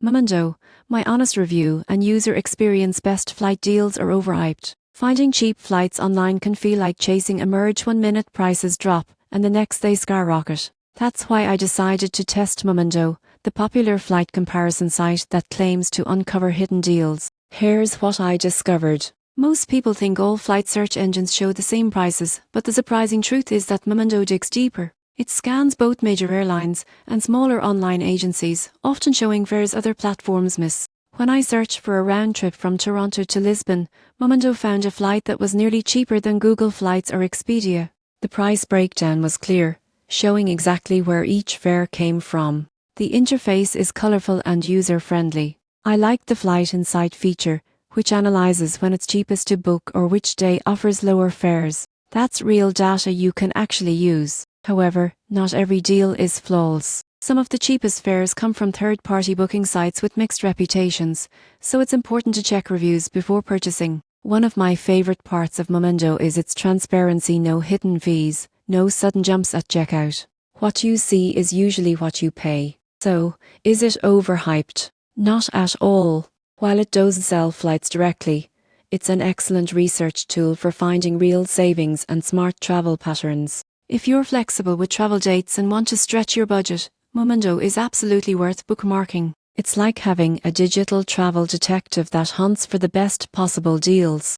Momondo, my honest review and user experience. Best flight deals are overhyped. Finding cheap flights online can feel like chasing a merge. 1 minute prices drop and the next they skyrocket. That's why I decided to test Momondo, the popular flight comparison site that claims to uncover hidden deals. Here's what I discovered. Most people think all flight search engines show the same prices, but the surprising truth is that Momondo digs deeper. It scans both major airlines and smaller online agencies, often showing fares other platforms miss. When I searched for a round trip from Toronto to Lisbon, Momondo found a flight that was nearly cheaper than Google Flights or Expedia. The price breakdown was clear, showing exactly where each fare came from. The interface is colorful and user-friendly. I like the Flight Insight feature, which analyzes when it's cheapest to book or which day offers lower fares. That's real data you can actually use. However, not every deal is flawless. Some of the cheapest fares come from third-party booking sites with mixed reputations, so it's important to check reviews before purchasing. One of my favorite parts of Momondo is its transparency. No hidden fees, no sudden jumps at checkout. What you see is usually what you pay. So, is it overhyped? Not at all. While it doesn't sell flights directly, it's an excellent research tool for finding real savings and smart travel patterns. If you're flexible with travel dates and want to stretch your budget, Momondo is absolutely worth bookmarking. It's like having a digital travel detective that hunts for the best possible deals.